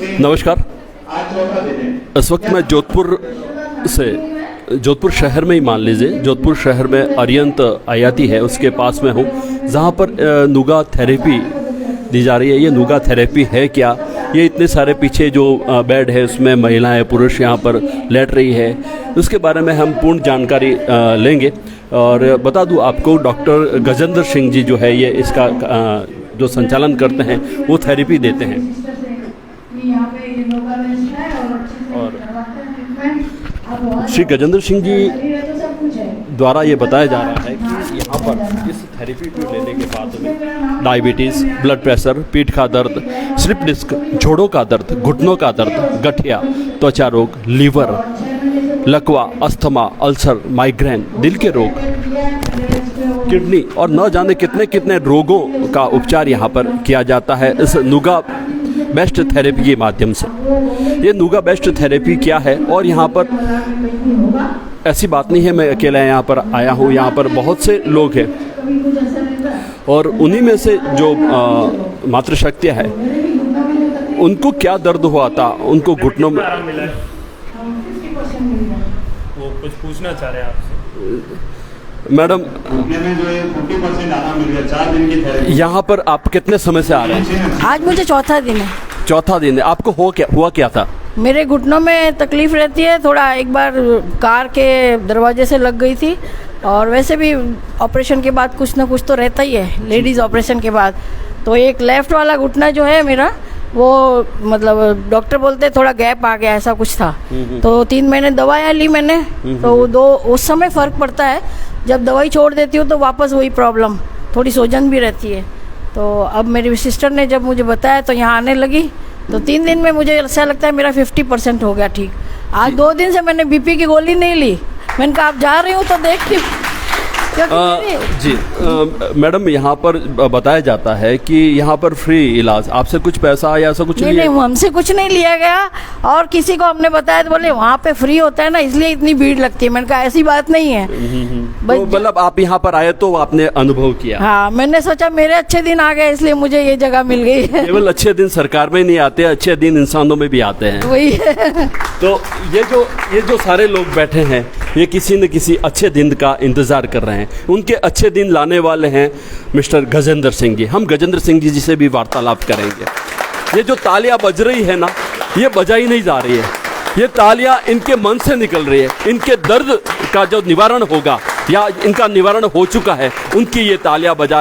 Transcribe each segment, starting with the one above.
नमस्कार। इस वक्त मैं जोधपुर शहर में ही मान लीजिए, जोधपुर शहर में अरियंत आयाती है उसके पास में हूँ, जहाँ पर नुगा थेरेपी दी जा रही है। ये नुगा थेरेपी है क्या, ये इतने सारे पीछे जो बेड है उसमें महिलाएं पुरुष यहाँ पर लेट रही है, उसके बारे में हम पूर्ण जानकारी लेंगे। और बता दूँ आपको, डॉक्टर गजेंद्र सिंह जी जो है ये इसका जो संचालन करते हैं, वो थेरेपी देते हैं। और श्री गजेंद्र सिंह जी द्वारा ये बताया जा रहा है कि यहाँ पर इस थेरेपी को लेने के बाद में डायबिटीज़, ब्लड प्रेशर, पीठ का दर्द, स्लिप डिस्क, जोड़ों का दर्द, घुटनों का दर्द, गठिया, त्वचा रोग, लीवर, लकवा, अस्थमा, अल्सर, माइग्रेन, दिल के रोग, किडनी और न जाने कितने कितने रोगों का उपचार यहाँ पर किया जाता है इस नुगा बेस्ट थेरेपी के माध्यम से। ये नुगा बेस्ट थेरेपी क्या है, और यहाँ पर ऐसी बात नहीं है मैं अकेला यहाँ पर आया हूँ, यहाँ पर बहुत से लोग हैं और उन्हीं में से जो मातृशक्तियाँ है, उनको क्या दर्द हुआ था, उनको घुटनों में वो कुछ पूछना चाह रहे हैं आपसे। मैडम, जो है 40% आराम मिल गया 4 दिन की थेरेपी। यहाँ पर आप कितने समय से आ रहे हैं? आज मुझे चौथा दिन है। चौथा दिन है। आपको हुआ क्या था? मेरे घुटनों में तकलीफ रहती है थोड़ा, एक बार कार के दरवाजे से लग गई थी, और वैसे भी ऑपरेशन के बाद कुछ ना कुछ तो रहता ही है, लेडीज़ ऑपरेशन के बाद। तो एक लेफ़्ट वाला घुटना जो है मेरा, वो मतलब डॉक्टर बोलते थोड़ा गैप आ गया, ऐसा कुछ था। तो 3 महीने दवाइयाँ ली मैंने, तो उस समय फ़र्क पड़ता है। जब दवाई छोड़ देती हूँ तो वापस वही प्रॉब्लम, थोड़ी सूजन भी रहती है। तो अब मेरी सिस्टर ने जब मुझे बताया तो यहाँ आने लगी, तो 3 दिन में मुझे ऐसा लगता है मेरा 50% हो गया ठीक। आज 2 दिन से मैंने बीपी की गोली नहीं ली, मैंने कहा आप जा रही हूँ तो देखती हूँ। जी मैडम, यहाँ पर बताया जाता है कि यहाँ पर फ्री इलाज, आपसे कुछ पैसा या ऐसा कुछ नहीं, हमसे कुछ नहीं लिया गया, और किसी को हमने बताया तो बोले वहाँ पे फ्री होता है ना, इसलिए इतनी भीड़ लगती है। मैंने कहा ऐसी बात नहीं है। तो मतलब आप यहाँ पर आए तो आपने अनुभव किया? हाँ, मैंने सोचा मेरे अच्छे दिन आ गए, इसलिए मुझे ये जगह मिल गई है। केवल अच्छे दिन सरकार में नहीं आते, अच्छे दिन इंसानों में भी आते हैं। वही है। तो ये जो सारे लोग बैठे हैं, ये किसी न किसी अच्छे दिन का इंतज़ार कर रहे हैं। उनके अच्छे दिन लाने वाले हैं मिस्टर गजेंद्र सिंह जी। हम गजेंद्र सिंह जी से भी वार्तालाप करेंगे। ये जो तालियां बज रही है ना, ये बजाई नहीं जा रही है, ये तालियां इनके मन से निकल रही है। इनके दर्द का जो निवारण होगा या इनका निवारण हो चुका है, उनकी ये तालियां बज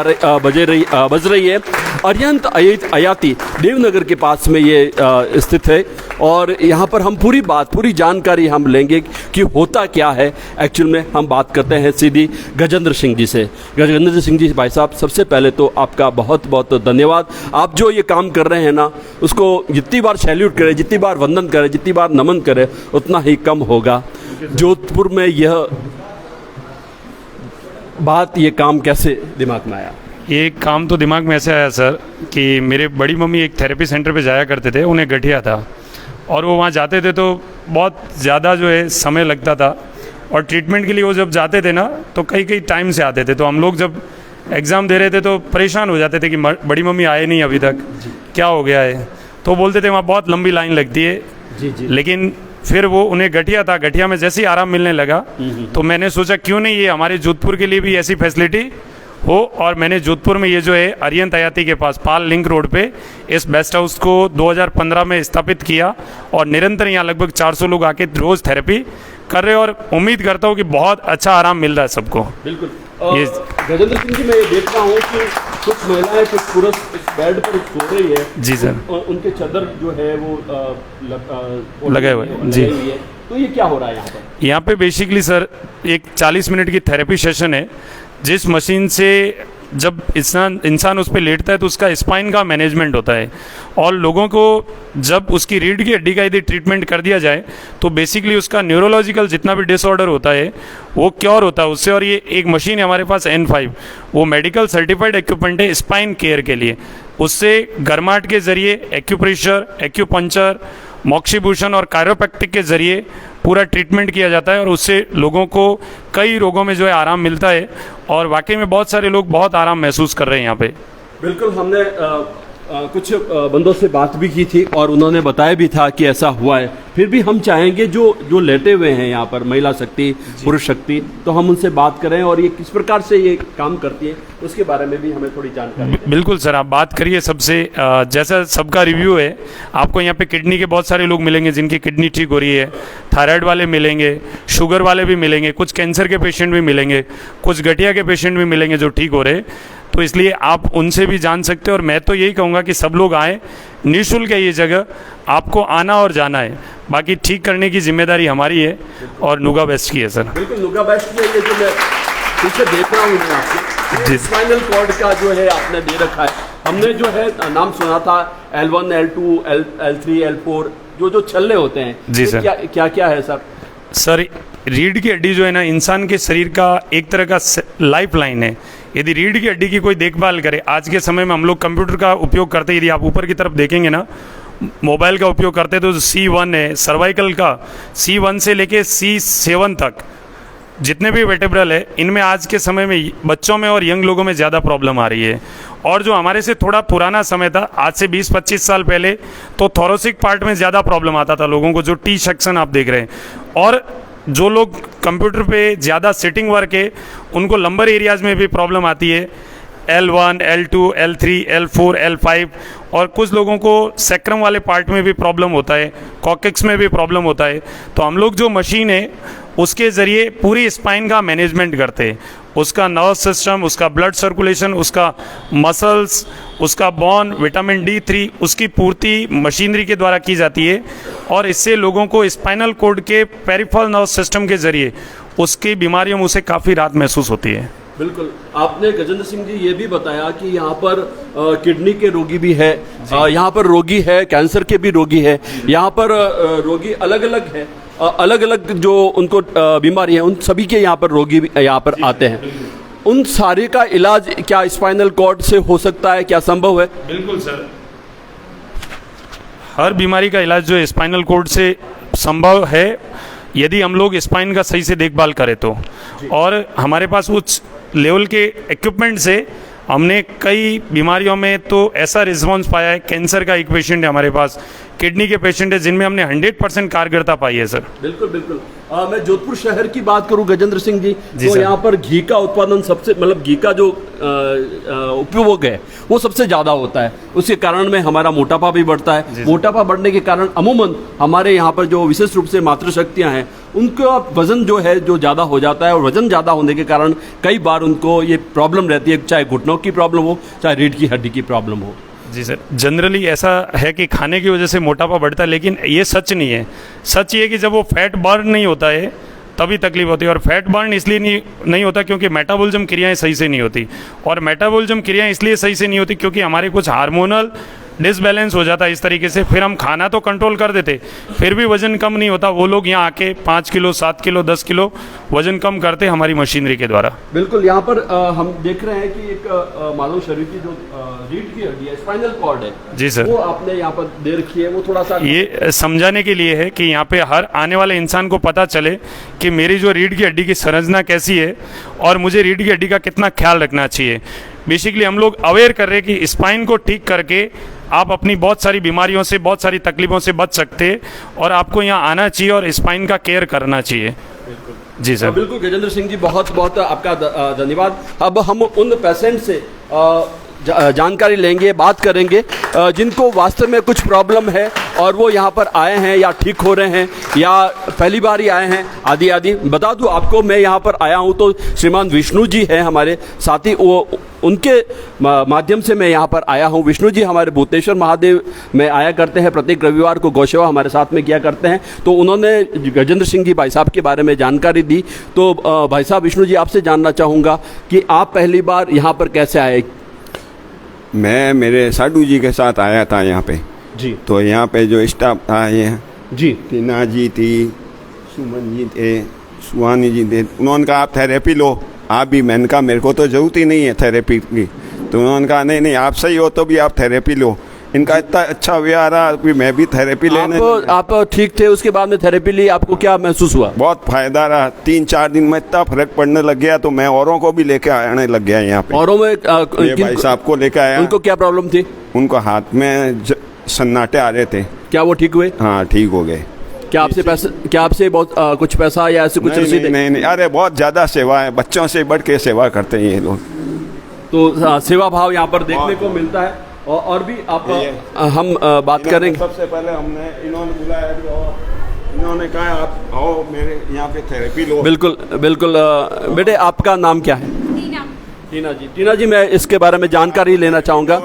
रही है। अरियंत आयाती देवनगर के पास में ये स्थित है, और यहाँ पर हम पूरी जानकारी हम लेंगे कि होता क्या है एक्चुअल में। हम बात करते हैं सीधी गजेंद्र सिंह जी से। गजेंद्र सिंह जी भाई साहब, सबसे पहले तो आपका बहुत बहुत धन्यवाद। आप जो ये काम कर रहे हैं ना, उसको जितनी बार सैल्यूट करें, जितनी बार वंदन करें, जितनी बार नमन करें, उतना ही कम होगा। जोधपुर में यह बात, ये काम कैसे दिमाग में आया? ये काम तो दिमाग में ऐसे आया सर कि मेरे बड़ी मम्मी एक थेरेपी सेंटर पे जाया करते थे, उन्हें गठिया था, और वो वहाँ जाते थे तो बहुत ज़्यादा जो है समय लगता था, और ट्रीटमेंट के लिए वो जब जाते थे ना तो कई टाइम से आते थे। तो हम लोग जब एग्ज़ाम दे रहे थे तो परेशान हो जाते थे कि बड़ी मम्मी आए नहीं अभी तक, क्या हो गया है। तो बोलते थे वहाँ बहुत लंबी लाइन लगती है। जी। लेकिन फिर वो उन्हें गठिया था, गठिया में जैसे ही आराम मिलने लगा तो मैंने सोचा क्यों नहीं ये हमारे जोधपुर के लिए भी ऐसी फैसिलिटी हो। और मैंने जोधपुर में ये जो है अरियंत आयाती के पास पाल लिंक रोड पे इस बेस्ट हाउस को 2015 में स्थापित किया, और निरंतर यहाँ लगभग 400 लोग आके रोज़ थेरेपी कर रहे हैं, और उम्मीद करता हूँ कि बहुत अच्छा आराम मिल रहा है सबको। बिल्कुल। गजेंद्र सिंह जी, मैं ये देख रहा हूँ कि कुछ महिलाएं, कुछ पुरुष इस बेड पर सो रही है। जी सर। और उनके चादर जो है वो लगे हुए हैं। जी। तो ये क्या हो रहा है यहाँ पर? यहाँ पे बेसिकली सर एक 40 मिनट की थेरेपी सेशन है, जिस मशीन से जब इंसान उस पर लेटता है तो उसका स्पाइन का मैनेजमेंट होता है, और लोगों को जब उसकी रीढ़ की हड्डी का यदि ट्रीटमेंट कर दिया जाए तो बेसिकली उसका न्यूरोलॉजिकल जितना भी डिसऑर्डर होता है वो क्योर होता है उससे। और ये एक मशीन है हमारे पास N5, वो मेडिकल सर्टिफाइड इक्विपमेंट है स्पाइन केयर के लिए। उससे गर्माहट के ज़रिए एक्यूप्रेशर, एक्यूपंक्चर, मोक्षिभूषण और कायरोप्रैक्टिक के ज़रिए पूरा ट्रीटमेंट किया जाता है, और उससे लोगों को कई रोगों में जो है आराम मिलता है, और वाकई में बहुत सारे लोग बहुत आराम महसूस कर रहे हैं यहाँ पे। बिल्कुल। हमने कुछ बंदों से बात भी की थी और उन्होंने बताया भी था कि ऐसा हुआ है। फिर भी हम चाहेंगे जो लेटे हुए हैं यहाँ पर, महिला शक्ति, पुरुष शक्ति, तो हम उनसे बात करें और ये किस प्रकार से ये काम करती है उसके बारे में भी हमें थोड़ी जानकारी दें। बिल्कुल सर, आप बात करिए सबसे। जैसा सबका रिव्यू है, आपको यहाँ पे किडनी के बहुत सारे लोग मिलेंगे जिनकी किडनी ठीक हो रही है, थायराइड वाले मिलेंगे, शुगर वाले भी मिलेंगे, कुछ कैंसर के पेशेंट भी मिलेंगे, कुछ गठिया के पेशेंट भी मिलेंगे जो ठीक हो रहे। तो इसलिए आप उनसे भी जान सकते हो और मैं तो यही कहूँगा कि सब लोग आएँ, निःशुल्क है ये जगह, आपको आना और जाना है। बाकी ठीक करने की जिम्मेदारी हमारी है और नुगा बेस्ट की है सर। बिल्कुल, नुगा बेस्ट की है। ये जो मैं पीछे देख रहा हूँ आपको, स्पाइनल कॉर्ड का जो है आपने दे रखा है। हमने जो है नाम सुना था L1, L2, L3, L4, जो छल्ले होते हैं जी सर। क्या क्या है सर? सर, रीढ़ की हड्डी जो है ना, इंसान के शरीर का एक तरह का लाइफ लाइन है। यदि रीढ़ की हड्डी की कोई देखभाल करे, आज के समय में हम लोग कंप्यूटर का उपयोग करते हैं, यदि आप ऊपर की तरफ देखेंगे ना, मोबाइल का उपयोग करते हैं तो C1 है, सर्वाइकल का C1 से लेके C7 तक जितने भी वर्टेब्रल है, इनमें आज के समय में बच्चों में और यंग लोगों में ज़्यादा प्रॉब्लम आ रही है। और जो हमारे से थोड़ा पुराना समय था, आज से 20-25 साल पहले, तो थोरेसिक पार्ट में ज़्यादा प्रॉब्लम आता था लोगों को, जो टी सेक्शन आप देख रहे हैं। और जो लोग कंप्यूटर पे ज़्यादा सिटिंग वर्क है, उनको लंबर एरियाज़ में भी प्रॉब्लम आती है, L1, L2, L3, L4, L5। और कुछ लोगों को सैक्रम वाले पार्ट में भी प्रॉब्लम होता है, कॉकेक्स में भी प्रॉब्लम होता है। तो हम लोग जो मशीन है उसके ज़रिए पूरी स्पाइन का मैनेजमेंट करते हैं, उसका नर्व सिस्टम, उसका ब्लड सर्कुलेशन, उसका मसल्स, उसका बोन, विटामिन D3, उसकी पूर्ति मशीनरी के द्वारा की जाती है। और इससे लोगों को स्पाइनल कॉर्ड के पेरिफेरल नर्व सिस्टम के ज़रिए उसकी बीमारियों में उसे काफ़ी राहत महसूस होती है। बिल्कुल, आपने गजेंद्र सिंह जी ये भी बताया कि यहाँ पर किडनी के रोगी भी है, यहाँ पर रोगी है, कैंसर के भी रोगी है, यहाँ पर रोगी अलग अलग है, अलग अलग जो उनको बीमारी है, उन सभी के यहाँ पर रोगी भी यहाँ पर आते हैं। उन सारे का इलाज क्या स्पाइनल कॉर्ड से हो सकता है, क्या संभव है? बिल्कुल सर, हर बीमारी का इलाज जो है स्पाइनल कॉर्ड से संभव है, यदि हम लोग स्पाइन का सही से देखभाल करें तो। और हमारे पास उच्च लेवल के इक्विपमेंट से हमने कई बीमारियों में तो ऐसा रिस्पॉन्स पाया है। कैंसर का एक पेशेंट है हमारे पास, किडनी के पेशेंट है, जिनमें हमने 100% कारगरता पाई है सर। बिल्कुल बिल्कुल। मैं जोधपुर शहर की बात करूं गजेंद्र सिंह जी, तो सर। यहाँ पर घी का उत्पादन सबसे, मतलब घी का जो उपयोग है वो सबसे ज़्यादा होता है। उसके कारण में हमारा मोटापा भी बढ़ता है। मोटापा बढ़ने के कारण अमूमन हमारे यहाँ पर जो विशेष रूप से मातृशक्तियाँ हैं, उनका वजन जो है जो ज़्यादा हो जाता है, और वजन ज़्यादा होने के कारण कई बार उनको ये प्रॉब्लम रहती है, चाहे घुटनों की प्रॉब्लम हो, चाहे रीढ़ की हड्डी की प्रॉब्लम हो। जी सर, जनरली ऐसा है कि खाने की वजह से मोटापा बढ़ता है, लेकिन ये सच नहीं है। सच ये कि जब वो फैट बर्न नहीं होता है तभी तकलीफ होती है। और फैट बर्न इसलिए नहीं होता क्योंकि मेटाबॉलिज्म क्रियाएं सही से नहीं होती। और मेटाबॉलिज्म क्रियाएं इसलिए सही से नहीं होती क्योंकि हमारे कुछ हार्मोनल डिसबैलेंस हो जाता है इस तरीके से। फिर हम खाना तो कंट्रोल कर देते, फिर भी वजन कम नहीं होता। वो लोग यहाँ आके 5 किलो, 7 किलो, 10 किलो वजन कम करते हमारी मशीनरी के द्वारा। बिल्कुल, यहाँ पर हम देख रहे हैं कि एक मानव शरीर की जो रीढ़ की हड्डी है, स्पाइनल कॉर्ड है, जी सर, वो आपने यहाँ पर दे रखी है। वो थोड़ा सा ये समझाने के लिए है कि यहाँ पे हर आने वाले इंसान को पता चले कि मेरी जो रीढ़ की हड्डी की संरचना कैसी है और मुझे रीढ़ की हड्डी का कितना ख्याल रखना चाहिए। बेसिकली हम लोग अवेयर कर रहे हैं कि स्पाइन को ठीक करके आप अपनी बहुत सारी बीमारियों से, बहुत सारी तकलीफों से बच सकते हैं। और आपको यहाँ आना चाहिए और स्पाइन का केयर करना चाहिए। जी सर। बिल्कुल गजेंद्र सिंह जी, बहुत बहुत आपका धन्यवाद। अब हम उन पेशेंट से जानकारी लेंगे, बात करेंगे जिनको वास्तव में कुछ प्रॉब्लम है और वो यहाँ पर आए हैं या ठीक हो रहे हैं या पहली बार ही आए हैं, आदि आदि। बता दूँ आपको, मैं यहाँ पर आया हूँ तो श्रीमान विष्णु जी हैं हमारे साथी, वो उनके माध्यम से मैं यहाँ पर आया हूँ। विष्णु जी हमारे भूतेश्वर महादेव में आया करते हैं, प्रत्येक रविवार को गौसेवा हमारे साथ में किया करते हैं। तो उन्होंने गजेंद्र सिंह जी भाई साहब के बारे में जानकारी दी। तो भाई साहब, विष्णु जी आपसे जानना चाहूँगा कि आप पहली बार यहाँ पर कैसे आए? मैं मेरे साडू जी के साथ आया था यहाँ पे जी। तो यहाँ पे जो स्टाफ था ये जी, टीना जी थी, सुमन जी थे, सुहानी जी थे। उन्होंने कहा आप थेरेपी लो आप भी। मैंने कहा मेरे को तो ज़रूरत ही नहीं है थेरेपी की। तो उन्होंने कहा नहीं नहीं, आप सही हो तो भी आप थेरेपी लो। इनका इतना अच्छा व्यवहार रहा, अभी मैं भी थेरेपी लेने आप ठीक थे, उसके बाद में थेरेपी ली, आपको क्या महसूस हुआ? बहुत फायदा रहा। 3-4 दिन में इतना फर्क पड़ने लग गया, तो मैं औरों को भी लेके आने लग गया यहाँ पे। औरों में ये भाई साहब को लेके आया। उनको क्या प्रॉब्लम थी? उनको हाथ में सन्नाटे आ रहे थे। क्या वो ठीक हुए? हाँ, ठीक हो गए। क्या आपसे बहुत कुछ पैसा या ऐसे कुछ रसीद? नहीं, अरे बहुत ज़्यादा सेवा है, बच्चों से बढ़ के सेवा करते हैं ये लोग। तो सेवा भाव यहाँ पर देखने को मिलता है। और भी हम बात करेंगे। सबसे पहले हमने इन्होंने बुलाया, इन्होंने कहा आप आओ मेरे यहाँ पे थेरेपी लो। बिल्कुल बिल्कुल। बेटे, आपका नाम क्या है? टीना जी, मैं इसके बारे में जानकारी लेना चाहूँगा।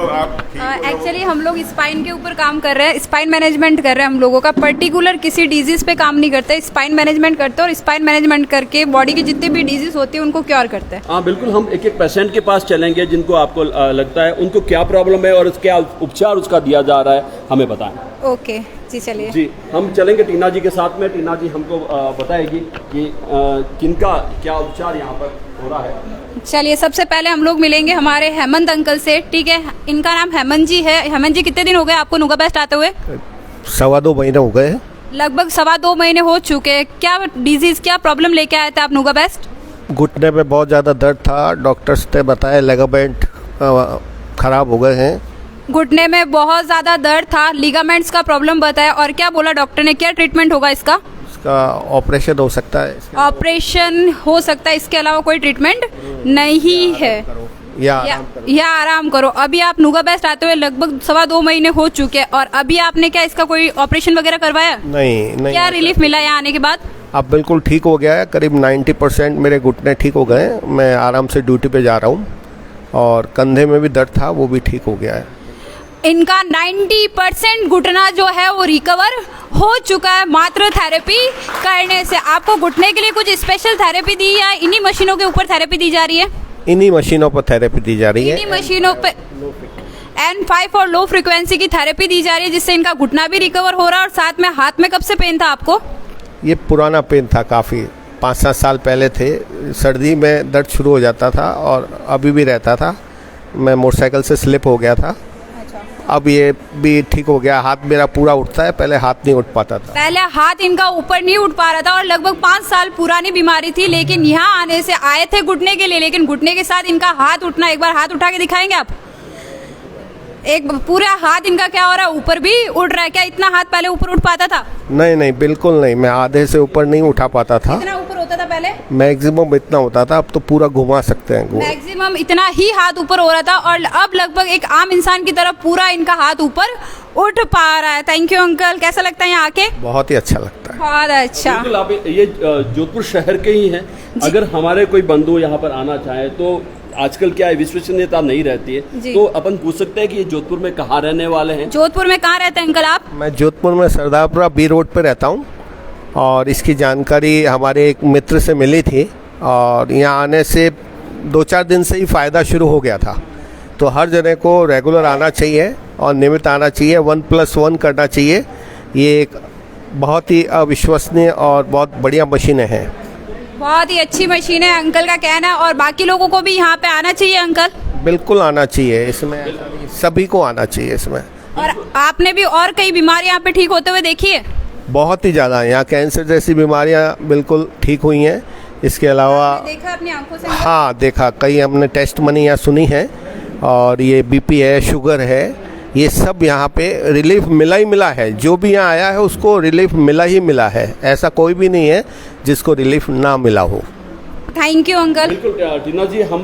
एक्चुअली हम लोग स्पाइन के ऊपर काम कर रहे हैं, स्पाइन मैनेजमेंट कर रहे हैं हम लोगों का। पर्टिकुलर किसी डिजीज़ पे काम नहीं करते, स्पाइन मैनेजमेंट करते हैं और स्पाइन मैनेजमेंट करके बॉडी की जितनी भी डिजीज़ होती है उनको क्योर करते हैं। हाँ बिल्कुल, हम एक एक पेशेंट के पास चलेंगे जिनको आपको लगता है उनको क्या प्रॉब्लम है और क्या उपचार उसका दिया जा रहा है, हमें बताएं। ओके जी, चलिए जी, हम चलेंगे टीना जी के साथ में। टीना जी हमको बताएगी कि किनका क्या उपचार यहाँ पर हो रहा है। चलिए, सबसे पहले हम लोग मिलेंगे हमारे हेमंत अंकल से। ठीक है, इनका नाम हेमंत जी है। हेमंत जी, कितने दिन हो गए आपको नुगा बेस्ट आते हुए? 2.25 महीने हो गए। लगभग 2.25 महीने हो चुके हैं। क्या डिजीज़, क्या प्रॉब्लम लेके आए थे आप नुगा बेस्ट? घुटने में बहुत ज़्यादा दर्द था, डॉक्टर्स ने बताया लिगामेंट खराब हो गए हैं। घुटने में बहुत ज़्यादा दर्द था, लिगामेंट्स का प्रॉब्लम बताया। और क्या बोला डॉक्टर ने, क्या ट्रीटमेंट होगा इसका? इसका ऑपरेशन हो सकता है। ऑपरेशन हो सकता है, इसके अलावा कोई ट्रीटमेंट नहीं है। या आराम करो। अभी आप नुगा बेस्ट आते हुए लगभग 2.25 महीने हो चुके हैं और अभी आपने क्या इसका कोई ऑपरेशन वगैरह करवाया? नहीं। क्या रिलीफ मिला यहाँ आने के बाद? अब बिल्कुल ठीक हो गया है, करीब 90% मेरे घुटने ठीक हो गए। मैं आराम से ड्यूटी पे जा रहा हूँ और कंधे में भी दर्द था, वो भी ठीक हो गया है। इनका 90% घुटना जो है वो रिकवर हो चुका है मात्र थेरेपी करने से। आपको घुटने के लिए कुछ स्पेशल थेरेपी दी या इन्हीं मशीनों के ऊपर थेरेपी दी जा रही है? इन्हीं मशीनों पर थेरेपी दी जा रही है। इन्हीं मशीनों पे N5 और लो फ्रिक्वेंसी की थेरेपी दी जा रही है, जिससे इनका घुटना भी रिकवर हो रहा है। और साथ में हाथ में कब से पेन था आपको? ये पुराना पेन था, काफ़ी 5-7 साल पहले थे। सर्दी में दर्द शुरू हो जाता था और अभी भी रहता था। मैं मोटरसाइकिल से स्लिप हो गया था। अब ये भी ठीक हो गया, हाथ मेरा पूरा उठता है, पहले हाथ नहीं उठ पाता था। पहले हाथ इनका ऊपर नहीं उठ पा रहा था और लगभग 5 साल पुरानी बीमारी थी, लेकिन यहाँ आने से आए थे घुटने के लिए, लेकिन घुटने के साथ इनका हाथ उठना। एक बार हाथ उठा के दिखाएंगे आप? एक पूरा हाथ इनका क्या हो रहा है, ऊपर भी उठ रहा है। क्या इतना हाथ पहले ऊपर उठ पाता था? नहीं, बिल्कुल नहीं। मैं आधे से ऊपर नहीं उठा पाता था। कितना ऊपर होता था पहले? मैक्सिमम इतना होता था, अब तो पूरा घुमा सकते हैं। मैक्सिमम इतना ही हाथ ऊपर हो रहा था और अब लगभग एक आम इंसान की तरफ पूरा इनका हाथ ऊपर उठ पा रहा है। Thank you uncle. कैसा लगता है यहाँ आके? बहुत ही अच्छा लगता है। बहुत अच्छा। बिल्कुल, आप ये जोधपुर शहर के ही हैं। अगर हमारे कोई बंधु यहाँ पर आना चाहे तो आजकल क्या है, विश्वसनीयता नहीं रहती है, तो अपन पूछ सकते हैं कि ये जोधपुर में कहाँ रहने वाले हैं? जोधपुर में कहाँ रहते हैं अंकल आप? मैं जोधपुर में सरदारपुरा बी रोड पे रहता हूँ और इसकी जानकारी हमारे एक मित्र से मिली थी और यहाँ आने से 2-4 दिन से ही फ़ायदा शुरू हो गया था। तो हर जने को रेगुलर आना चाहिए और नियमित आना चाहिए, 1+1 करना चाहिए। ये एक बहुत ही अविश्वसनीय और बहुत बढ़िया मशीनें हैं। बहुत ही अच्छी मशीन है अंकल का कहना है। और बाकी लोगों को भी यहाँ पे आना चाहिए अंकल? बिल्कुल आना चाहिए, इसमें सभी को आना चाहिए इसमें। और आपने भी और कई बीमारियाँ यहाँ पे ठीक होते हुए देखी है? बहुत ही ज़्यादा। यहाँ कैंसर जैसी बीमारियाँ बिल्कुल ठीक हुई हैं। इसके अलावा देखा अपनी आंखों से? हाँ, देखा। कई हमने टेस्ट मनी यहाँ सुनी है और ये बीपी है, शुगर है, ये सब यहाँ पे रिलीफ मिला ही मिला है। जो भी यहाँ आया है उसको रिलीफ मिला ही मिला है। ऐसा कोई भी नहीं है जिसको रिलीफ ना मिला हो। Thank you uncle. बिल्कुल टीना जी, हम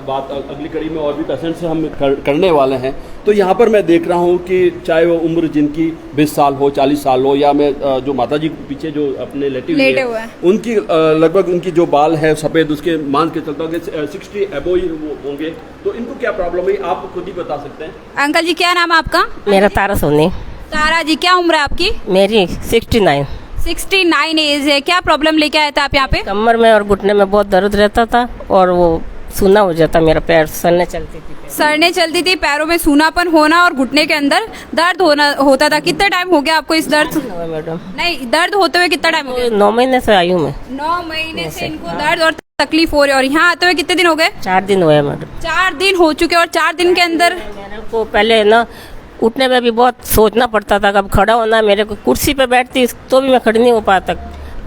बात अगली कड़ी में और भी पेशेंट से हम करने वाले हैं। तो यहाँ पर मैं देख रहा हूँ कि चाहे वो उम्र जिनकी 20 साल हो, 40 साल हो, या मैं जो माता जी पीछे जो अपने लेटे हुए हैं, उनकी लगभग उनकी जो बाल है सफ़ेद, उसके मान के चलता हूँ 60 एबो ही होंगे। तो इनको क्या प्रॉब्लम है, आप खुद ही बता सकते हैं। अंकल जी, क्या नाम है आपका? मेरा तारा सोनी। तारा जी, क्या उम्र है आपकी? मेरी 69 एज है। क्या प्रॉब्लम लेके आए थे आप यहाँ पे? कमर में और घुटने में बहुत दर्द रहता था और वो सूना हो जाता, मेरा पैर सड़ने चलती थी, पैरों में सूनापन होना और घुटने के अंदर दर्द होता था। कितना टाइम हो गया आपको इस दर्द? मैडम नहीं, दर्द होते हुए कितना टाइम हो गया? 9 महीने से आई हूँ मैं। 9 महीने से इनको दर्द और तकलीफ हो रही है। और यहाँ आते हुए कितने दिन हो गए? 4 दिन हुए मैडम। 4 दिन हो चुके और 4 दिन के अंदर मेरे को पहले ना उठने में भी बहुत सोचना पड़ता था, कब खड़ा होना, मेरे को कुर्सी पे बैठती तो भी मैं खड़ी नहीं हो पाता।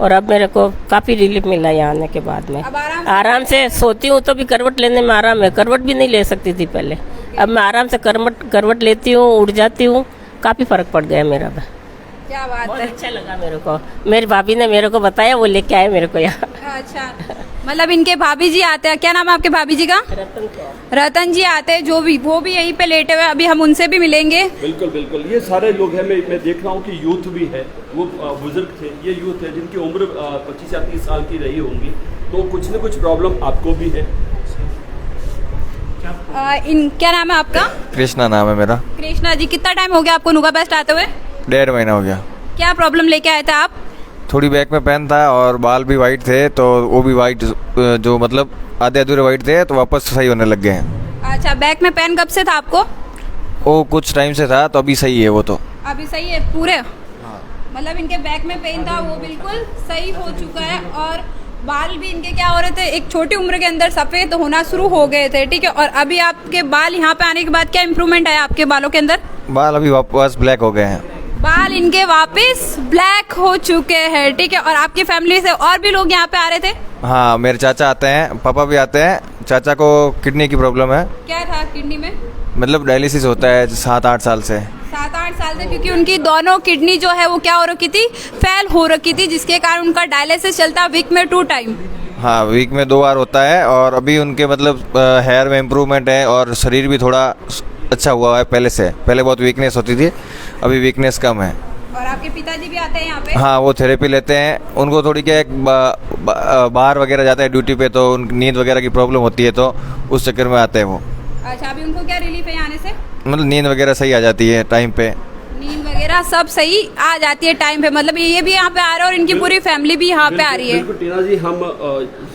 और अब मेरे को काफ़ी रिलीफ मिला यहाँ आने के बाद में। अब आराम से सोती हूँ तो भी करवट लेने में आराम है, करवट भी नहीं ले सकती थी पहले। अब मैं आराम से करवट लेती हूँ, उठ जाती हूँ, काफ़ी फ़र्क पड़ गया मेरा। क्या बात बहुत है। अच्छा लगा मेरे को, मेरी भाभी ने मेरे को बताया, वो लेके आए मेरे को यहाँ। अच्छा, मतलब इनके भाभी जी आते हैं, क्या नाम है आपके भाभी जी का? रतन जी आते हैं, वो भी यहीं पे लेटे हुए, अभी हम उनसे भी मिलेंगे। बिल्कुल बिल्कुल, ये सारे लोग हैं। मैं देख रहा हूँ कि यूथ भी है, वो बुजुर्ग थे, ये यूथ है जिनकी उम्र 25 या 30 साल की रही होंगी, तो कुछ न कुछ प्रॉब्लम आपको भी है। क्या नाम है आपका? कृष्णा नाम है मेरा। कृष्णा जी, कितना टाइम हो गया आपको नुगा बेस्ट आते हुए? 1.5 महीना हो गया। क्या प्रॉब्लम लेके आए थे आप? थोड़ी बैक में पेन था और बाल भी वाइट थे, तो वो भी वाइट, जो मतलब आधे अधूरे वाइट थे, तो वापस सही होने लग गए हैं। अच्छा, बैक में पेन कब से था आपको? वो कुछ टाइम से था, तो अभी सही है वो तो। अभी सही है पूरे? मतलब इनके बैक में पेन था, वो बिल्कुल सही हो चुका है। और बाल भी इनके क्या हो रहे थे, एक छोटी उम्र के अंदर सफ़ेद होना शुरू हो गए थे, ठीक है। और अभी आपके बाल यहाँ पे आने के बाद क्या इम्प्रूवमेंट आया आपके बालों के अंदर? बाल अभी वापस ब्लैक हो गए हैं। बाल इनके वापस ब्लैक हो चुके हैं, ठीक है। और आपकी फैमिली से और भी लोग यहाँ पे आ रहे थे? हाँ, मेरे चाचा आते हैं, पापा भी आते हैं। चाचा को किडनी की प्रॉब्लम है। क्या था किडनी में? मतलब डायलिसिस होता है 7-8 साल से। 7-8 साल से, क्योंकि उनकी दोनों किडनी जो है वो क्या हो रखी थी, फेल हो रखी थी, जिसके कारण उनका डायलिसिस चलता वीक में 2 टाइम। हाँ, वीक में 2 बार होता है। और अभी उनके मतलब हेयर में इम्प्रूवमेंट है और शरीर भी थोड़ा अच्छा हुआ है पहले से। पहले बहुत वीकनेस होती थी, अभी वीकनेस कम है। और आपके पिताजी भी आते हैं यहाँ पे? हाँ, वो थेरेपी लेते हैं। उनको थोड़ी क्या बाहर वगैरह जाते हैं ड्यूटी पे, तो उन नींद वगैरह की प्रॉब्लम होती है, तो उस चक्कर में आते हैं वो। अच्छा, अभी उनको क्या रिलीफ है आने से? मतलब नींद वगैरह सही आ जाती है टाइम पे। नींद वगैरह सब सही आ जाती है टाइम पे, मतलब ये भी यहाँ पे आ रहे हैं और इनकी पूरी फैमिली भी यहाँ पे आ रही है। बिल्कुल टीना जी,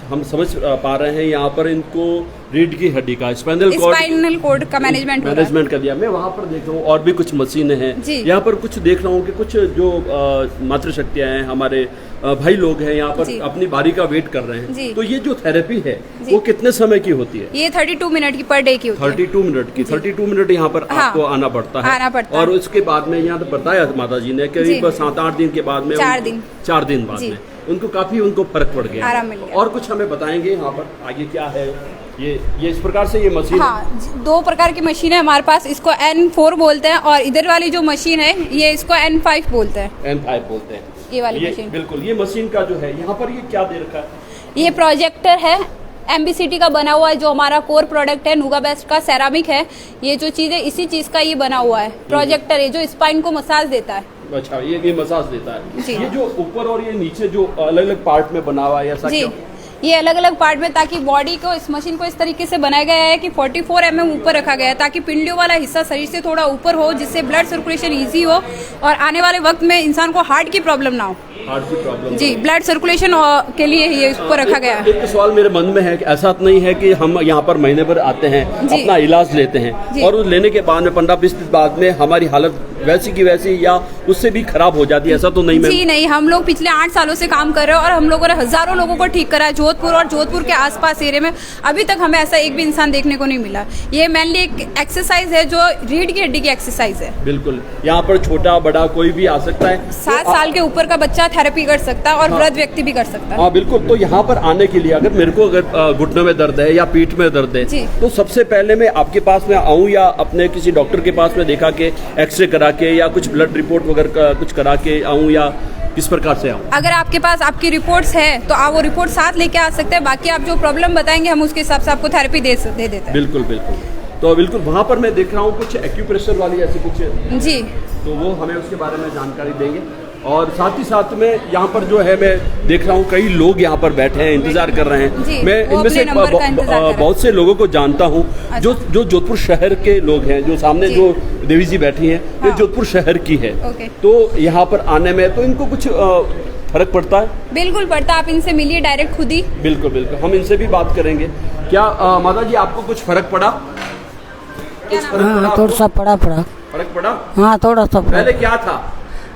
हम समझ पा रहे हैं यहाँ पर इनको रीढ़ की हड्डी का स्पाइनल कोड का मैनेजमेंट कर दिया। मैं वहाँ पर देख रहा हूँ और भी कुछ मशीनें हैं यहाँ पर। कुछ देख रहा हूँ कि कुछ जो मातृशक्तियाँ हैं, हमारे भाई लोग हैं यहाँ पर अपनी बारी का वेट कर रहे हैं। तो ये जो थेरेपी है वो कितने समय की होती है? ये 32 मिनट की पर डे की होती है। 32 मिनट की। 32 मिनट यहाँ पर आपको आना पड़ता है। और उसके बाद में यहाँ बताया माता जी ने करीब 7-8 दिन के बाद में, 4 दिन बाद में उनको काफी फर्क पड़ गया, आराम मिल गया। और कुछ हमें बताएंगे यहाँ पर आगे क्या है? ये इस प्रकार से ये मशीन। हाँ, 2 प्रकार की मशीन है हमारे पास। इसको N4 बोलते हैं और इधर वाली जो मशीन है ये इसको N5 बोलते हैं। N5 बोलते हैं ये वाली मशीन। बिल्कुल, ये मशीन का जो है यहाँ पर ये क्या दे रखा है? ये प्रोजेक्टर है, MBCT का बना हुआ है, जो हमारा कोर प्रोडक्ट है नुगा बेस्ट का, सेरामिक है। ये जो चीज़ है इसी चीज़ का ये बना हुआ है प्रोजेक्टर है, जो स्पाइन को मसाज देता है। अच्छा, ये मसाज देता है। ये जो ऊपर और ये नीचे जो अलग अलग पार्ट में बना हुआ है, ऐसा जी, क्या? ये अलग अलग पार्ट में, ताकि बॉडी को, इस मशीन को इस तरीके से बनाया गया है कि 44 mm ऊपर रखा गया है, ताकि पिंडियों वाला हिस्सा शरीर से थोड़ा ऊपर हो, जिससे ब्लड सर्कुलेशन इजी हो और आने वाले वक्त में इंसान को हार्ट की प्रॉब्लम ना हो। हार्ट की प्रॉब्लम जी, ब्लड सर्कुलेशन के लिए ये ऊपर रखा गया है। एक सवाल मेरे मन में है कि ऐसा तो नहीं है कि हम यहाँ पर महीने भर आते हैं, अपना इलाज लेते हैं और उस लेने के बाद में 15-20 दिन बाद में हमारी हालत वैसी की वैसी या उससे भी खराब हो जाती है, ऐसा तो नहीं? जी नहीं, हम लोग पिछले 8 सालों से काम कर रहे हैं और हम लोगों ने हजारों लोगों को ठीक करा है जोधपुर और जोधपुर के आसपास एरिया में। अभी तक हमें ऐसा एक भी इंसान देखने को नहीं मिला। ये मेनली एक एक्सरसाइज है जो रीढ़ की हड्डी की एक्सरसाइज है। बिल्कुल, यहाँ पर छोटा बड़ा कोई भी आ सकता है। 7 साल के ऊपर का बच्चा थेरेपी कर सकता है और वृद्ध व्यक्ति भी कर सकता है। हाँ बिल्कुल। तो यहाँ पर आने के लिए अगर मेरे को घुटनों में दर्द है या पीठ में दर्द है, तो सबसे पहले मैं आपके पास में आऊँ या अपने किसी डॉक्टर के पास में दिखा के एक्सरे करा के या कुछ ब्लड रिपोर्ट वगैरह कुछ करा के आऊँ, या किस प्रकार से आऊँ? अगर आपके पास आपकी रिपोर्ट्स है तो आप वो रिपोर्ट साथ लेके आ सकते हैं। बाकी आप जो प्रॉब्लम बताएंगे हम उसके हिसाब से आपको थेरेपी दे देते हैं। बिल्कुल बिल्कुल। तो बिल्कुल वहाँ पर मैं देख रहा हूँ कुछ एक्यूप्रेशर वाली ऐसी कुछ जी, तो वो हमें उसके बारे में जानकारी देंगे। और साथ ही साथ में यहाँ पर जो है मैं देख रहा हूँ कई लोग यहाँ पर बैठे हैं, इंतजार कर रहे हैं। मैं इनमें से बहुत से लोगों को जानता हूँ। अच्छा। जो जोधपुर शहर के लोग हैं, जो सामने जो देवी जी बैठी हैं, ये जोधपुर शहर की है। तो यहाँ पर आने में तो इनको कुछ फर्क पड़ता है? बिल्कुल पड़ता है, आप इनसे मिलिए डायरेक्ट खुद ही। बिल्कुल बिल्कुल, हम इनसे भी बात करेंगे। क्या माता जी आपको कुछ फर्क पड़ा? हाँ, थोड़ा सा फर्क पड़ा? हाँ, थोड़ा सा। पहले क्या था?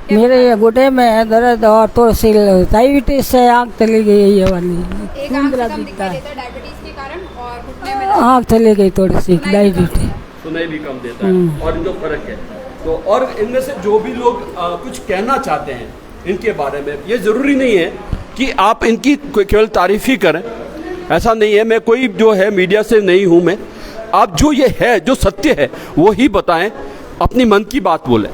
मेरे ये घुटने में दर्द और थोड़ी सी डायबिटीज से आँख चली गई, ये वाली दिखता है, डायबिटीज के कारण, और घुटने में आँख चली गई थोड़ी सी, डायबिटीज सुनाई भी कम देता है। और जो फर्क है तो और इनमें से जो भी लोग कुछ कहना चाहते हैं इनके बारे में, ये ज़रूरी नहीं है कि आप इनकी केवल तारीफ ही करें, ऐसा नहीं है। मैं कोई जो है मीडिया से नहीं हूँ मैं, आप जो ये है जो सत्य है वो ही बताएं, अपनी मन की बात बोलें।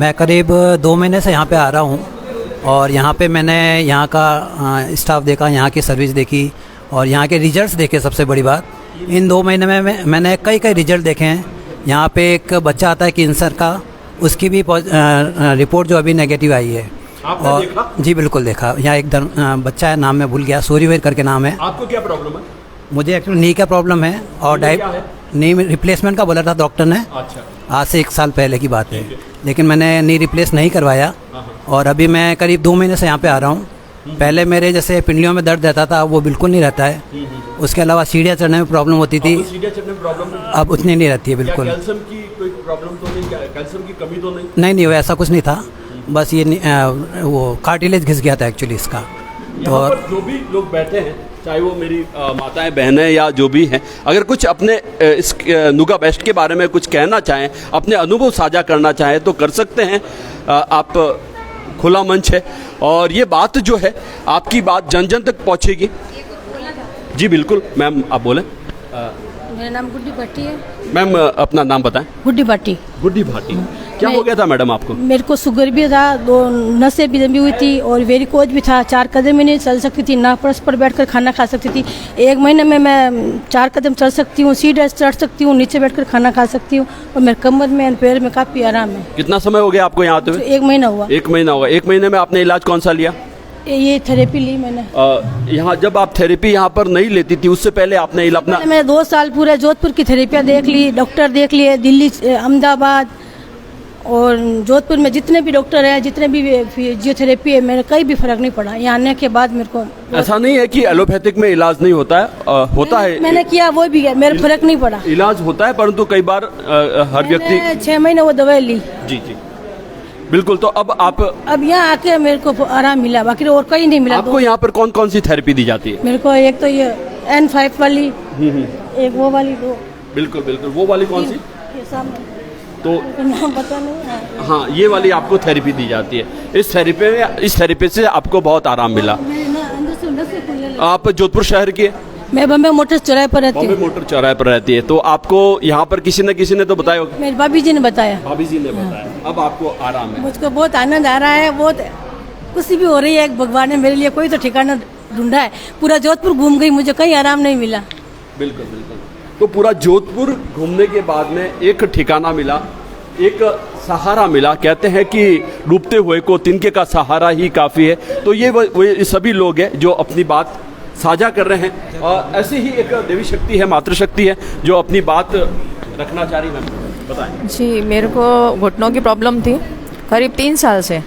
मैं करीब 2 महीने से यहाँ पे आ रहा हूँ और यहाँ पे मैंने यहाँ का स्टाफ देखा, यहाँ की सर्विस देखी और यहाँ के रिजल्ट्स देखे। सबसे बड़ी बात, इन 2 महीने में मैंने कई रिजल्ट देखे हैं। यहाँ पे एक बच्चा आता है कैंसर का, उसकी भी रिपोर्ट जो अभी नेगेटिव आई है। आपने और देखा? जी बिल्कुल देखा। यहाँ एक बच्चा है, नाम मैं भूल गया, सूर्यवीर करके नाम है। आपको क्या प्रॉब्लम है? मुझे एक्चुअली नी का प्रॉब्लम है और नी रिप्लेसमेंट का बोला था डॉक्टर ने। अच्छा, आज से 1 साल पहले की बात है, लेकिन मैंने नी रिप्लेस नहीं करवाया और अभी मैं करीब 2 महीने से यहाँ पे आ रहा हूँ। पहले मेरे जैसे पिंडलियों में दर्द रहता था, वो बिल्कुल नहीं रहता है। उसके अलावा सीढ़ियाँ चढ़ने में प्रॉब्लम होती थी, सीढ़ियाँ चढ़ने में प्रॉब्लम अब उतनी नहीं रहती है बिल्कुल। कैल्शियम की कोई प्रॉब्लम तो नहीं? कैल्शियम की कमी तो नहीं? नहीं, ऐसा कुछ नहीं था, बस ये वो कार्टिलेज घिस गया था एक्चुअली इसका। तो जो भी लोग बैठे हैं, चाहे वो मेरी माताएं बहनें या जो भी हैं, अगर कुछ अपने इस नुगा बेस्ट के बारे में कुछ कहना चाहें, अपने अनुभव साझा करना चाहें तो कर सकते हैं। आप खुला मंच है और ये बात जो है, आपकी बात जन जन तक पहुंचेगी। जी बिल्कुल मैम, आप बोलें। मेरा नाम गुड्डी भट्टी है। मैम अपना नाम बताएं। गुड्डी भट्टी। गुड्डी भाटी, क्या हो गया था मैडम आपको? मेरे को शुगर भी था, 2 नसें भी दबी हुई थी और वेरिकोज भी था। 4 कदम ही नहीं चल सकती थी, ना फर्श पर बैठकर खाना खा सकती थी। 1 महीने में मैं 4 कदम चल सकती हूँ, सीढ़ियाँ चढ़ सकती हूँ, नीचे बैठकर खाना खा सकती हूँ और मेरे कमर में पैर में काफ़ी आराम है। कितना समय हो गया आपको यहाँ आते हुए? 1 महीना हुआ। 1 महीना होगा। 1 महीने में आपने इलाज कौन सा लिया? ये थेरेपी ली मैंने। यहाँ जब आप थेरेपी यहाँ पर नहीं लेती थी, उससे पहले आपने अपना? मैंने 2 साल पूरे जोधपुर की थेरेपियाँ देख ली, डॉक्टर देख लिए, दिल्ली, अहमदाबाद और जोधपुर में जितने भी डॉक्टर हैं, जितने भी फिजियोथेरेपी है, मेरे कहीं भी फर्क नहीं पड़ा। यहाँ आने के बाद मेरे को ऐसा नहीं है कि एलोपैथिक में इलाज नहीं होता है, होता है। मैंने किया, वो भी है, मेरे फर्क नहीं पड़ा। इलाज होता है, परंतु कई बार हर व्यक्ति 6 महीने वो दवाई ली। जी जी बिल्कुल। तो अब यहाँ आके मेरे को आराम मिला, बाकी और कहीं नहीं मिला। आपको यहाँ पर कौन कौन सी थेरेपी दी जाती है? मेरे को एक तो ये N5 वाली, एक वो वाली, 2। बिल्कुल बिल्कुल। वो वाली कौन सी? ये सामने तो नाम पता नहीं। हाँ, ये वाली आपको थेरेपी दी जाती है। इस थेरेपी से आपको बहुत आराम मिला। आप जोधपुर शहर की है? मैं बम्बे मोटर चौराहे पर रहती हूँ। बम्बे मोटर चौराहे पर रहती है। तो आपको यहाँ पर किसी ने तो बताया होगा? मेरी भाभी जी ने बताया। भाभी जी ने बताया। अब आपको आराम है? मुझको बहुत आनंद आ रहा है, बहुत खुशी भी हो रही है। भगवान ने मेरे लिए कोई तो ठिकाना ढूंढा है। पूरा जोधपुर घूम गई, मुझे कहीं आराम नहीं मिला। बिल्कुल बिल्कुल। तो पूरा जोधपुर घूमने के बाद में एक ठिकाना मिला, एक सहारा मिला। कहते हैं कि डूबते हुए को तिनके का सहारा ही काफ़ी है। तो ये सभी लोग हैं जो अपनी बात साझा कर रहे हैं और ऐसी ही एक देवी शक्ति है, मातृशक्ति है, जो अपनी बात रखना चाह रही है। बताएं। जी, मेरे को घुटनों की प्रॉब्लम थी करीब 3 साल से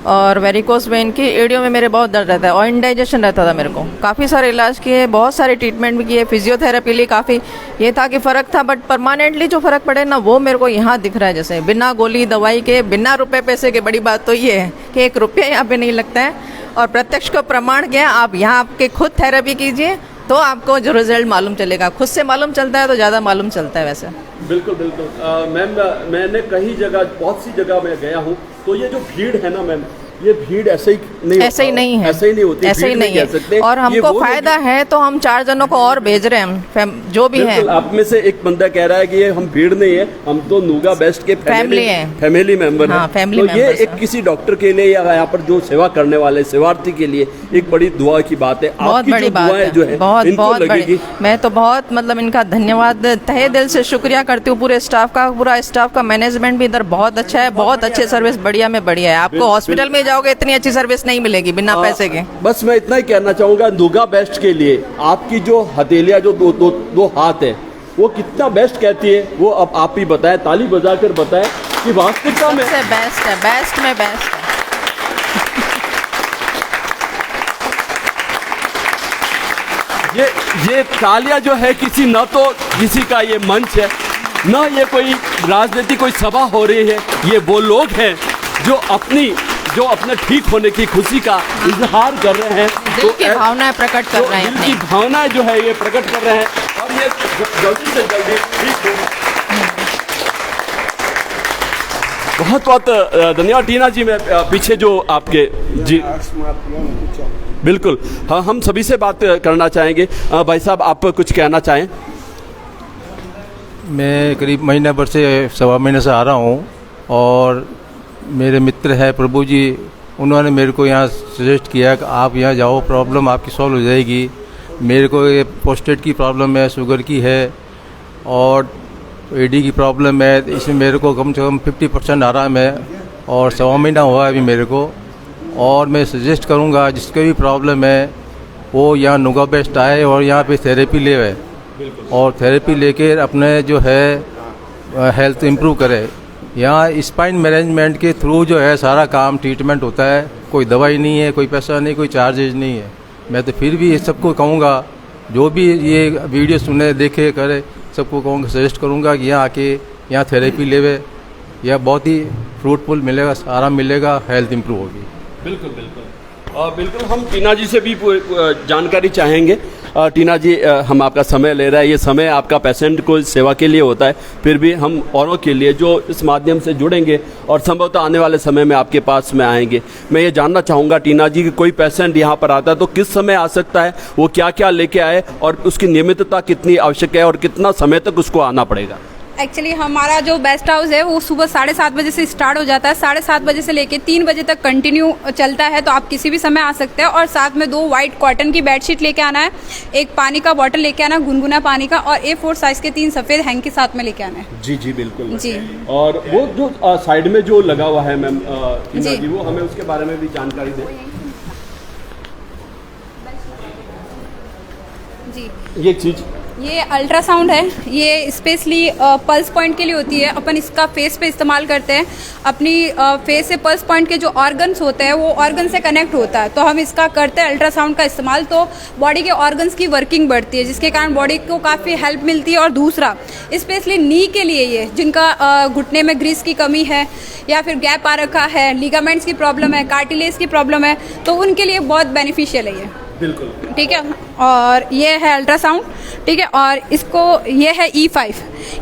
और वेरिकोस वेन की एड़ियों में मेरे बहुत दर्द रहता है और इंडाइजेशन रहता था मेरे को। काफ़ी सारे इलाज किए, बहुत सारे ट्रीटमेंट भी किए, फिजियोथेरेपी ली। काफ़ी ये था कि फ़र्क था, बट परमानेंटली जो फ़र्क पड़े ना, वो मेरे को यहाँ दिख रहा है। जैसे बिना गोली दवाई के, बिना रुपए पैसे के। बड़ी बात तो ये है कि 1 रुपया यहाँ पे नहीं लगता है और प्रत्यक्ष को प्रमाण क्या, आप यहाँ आपके खुद थेरेपी कीजिए तो आपको जो रिजल्ट मालूम चलेगा। खुद से मालूम चलता है तो ज़्यादा मालूम चलता है वैसे। बिल्कुल बिल्कुल। मैम, मैंने कई जगह, बहुत सी जगह मैं गया हूँ, तो ये जो भीड़ है ना मैम, ये भीड़ ऐसे ही नहीं है, ऐसे ही नहीं होती, ऐसे ही नहीं है। और हमको फायदा है तो हम 4 जनों को और भेज रहे हैं, जो भी है। आप में से एक बंदा कह रहा है कि ये हम भीड़ नहीं है, हम तो नुगा बेस्ट के फैमिली मेंबर हैं। तो ये एक किसी डॉक्टर के लिए या यहाँ पर जो सेवा करने वाले सेवार्थी के लिए एक बड़ी दुआ की बात है। बहुत बड़ी बात है, बहुत बड़ी। मैं तो बहुत मतलब इनका धन्यवाद तहे दिल से शुक्रिया करती हूँ पूरे स्टाफ का। पूरा स्टाफ का मैनेजमेंट भी इधर बहुत अच्छा है, बहुत अच्छे सर्विस, बढ़िया में बढ़िया है। आपको हॉस्पिटल में जाओगे इतनी अच्छी सर्विस नहीं मिलेगी बिना पैसे के। बस मैं इतना ही कहना चाहूंगा, नुगा बेस्ट के लिए आपकी जो हथेलियां, जो दो हाथ है, वो कितना बेस्ट कहती है, वो अब आप ही बताएं, ताली बजाकर बताएं कि वास्तविकता में बेस्ट है, बेस्ट में बेस्ट है। ये तालियां जो है न तो किसी का ये मंच है, न ये कोई राजनीति कोई सभा हो रही है। ये वो लोग हैं जो अपने ठीक होने की खुशी का इजहार कर रहे हैं, दिल की भावनाएं प्रकट कर रहे हैं, दिल की भावनाएं जो है ये प्रकट कर रहे हैं और ये जल्दी से जल्दी ठीक हो। बहुत बहुत धन्यवाद टीना जी। मैं पीछे जो आपके जी बिल्कुल, हाँ, हम सभी से बात करना चाहेंगे। भाई साहब, आप कुछ कहना चाहें? मैं करीब महीने भर से, सवा महीने से आ रहा हूँ, और मेरे मित्र है प्रभु जी, उन्होंने मेरे को यहाँ सजेस्ट किया कि आप यहाँ जाओ, प्रॉब्लम आपकी सॉल्व हो जाएगी। मेरे को ये प्रोस्टेट की प्रॉब्लम है, शुगर की है और एडी की प्रॉब्लम है। इसमें मेरे को कम से कम 50% आराम है और सवा महीना हुआ है अभी मेरे को। और मैं सजेस्ट करूँगा जिसके भी प्रॉब्लम है वो यहाँ नुगा बेस्ट आए और यहाँ पे थेरेपी ले और थेरेपी लेकर अपने जो है हेल्थ इम्प्रूव करे। यहाँ स्पाइन मैनेजमेंट के थ्रू जो है सारा काम ट्रीटमेंट होता है, कोई दवाई नहीं है, कोई पैसा नहीं, कोई चार्जेज नहीं है। मैं तो फिर भी ये सबको कहूँगा, जो भी ये वीडियो सुने, देखे, करे, सबको कहूँगा, सजेस्ट करूँगा कि यहाँ आके यहाँ थेरेपी लेवे। यह बहुत ही फ्रूटफुल मिलेगा, आराम मिलेगा, हेल्थ इम्प्रूव होगी। बिल्कुल बिल्कुल बिल्कुल। हम टीना जी से भी जानकारी चाहेंगे। टीना जी, हम आपका समय ले रहे हैं, ये समय आपका पेशेंट को सेवा के लिए होता है, फिर भी हम औरों के लिए जो इस माध्यम से जुड़ेंगे और संभवतः आने वाले समय में आपके पास में आएंगे, मैं ये जानना चाहूँगा टीना जी कि कोई पेशेंट यहाँ पर आता है तो किस समय आ सकता है, वो क्या क्या लेके आए और उसकी नियमितता कितनी आवश्यक है और कितना समय तक उसको आना पड़ेगा? एक्चुअली हमारा जो बेस्ट हाउस है वो सुबह 7:30 बजे से स्टार्ट हो जाता है, 7:30 बजे से लेके 3 बजे तक कंटिन्यू चलता है। तो आप किसी भी समय आ सकते हैं। और साथ में 2 वाइट कॉटन की बेडशीट लेके आना है, एक पानी का बॉटल लेके आना, गुनगुना पानी का, और A4 साइज के 3 सफ़ेद हैंकी साथ में लेके आना है। जी जी बिल्कुल जी। और वो जो साइड में जो लगा हुआ है मैम टीना जी, वो हमें उसके बारे में भी जानकारी दें। जी, ये चीज़, ये अल्ट्रासाउंड है, ये स्पेशली पल्स पॉइंट के लिए होती है। अपन इसका फेस पे इस्तेमाल करते हैं। अपनी फेस से पल्स पॉइंट के जो ऑर्गन्स होते हैं वो ऑर्गन से कनेक्ट होता है, तो हम इसका करते हैं अल्ट्रासाउंड का इस्तेमाल, तो बॉडी के ऑर्गन्स की वर्किंग बढ़ती है, जिसके कारण बॉडी को काफ़ी हेल्प मिलती है। और दूसरा स्पेशली नी के लिए, ये जिनका घुटने में ग्रीस की कमी है या फिर गैप आ रखा है, लिगामेंट्स की प्रॉब्लम है, कार्टिलेज की प्रॉब्लम है, तो उनके लिए बहुत बेनिफिशियल है ये। बिल्कुल ठीक है। और ये है अल्ट्रासाउंड, ठीक है। और इसको ये है E5,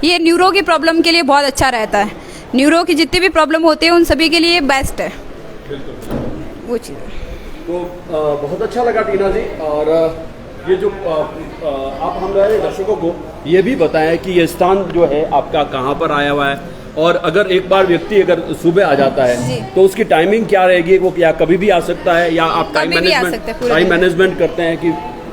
ये न्यूरो की प्रॉब्लम के लिए बहुत अच्छा रहता है। न्यूरो की जितनी भी प्रॉब्लम होती है उन सभी के लिए बेस्ट है वो चीज़। तो बहुत अच्छा लगा टीना जी। और ये जो आप हमारे दर्शकों को ये भी बताएं कि ये स्थान जो है आपका कहाँ पर आया हुआ है, और अगर एक बार व्यक्ति अगर सुबह आ जाता है तो उसकी टाइमिंग क्या रहेगी, वो क्या कभी भी आ सकता है या आप टाइम मैनेजमेंट करते हैं कि?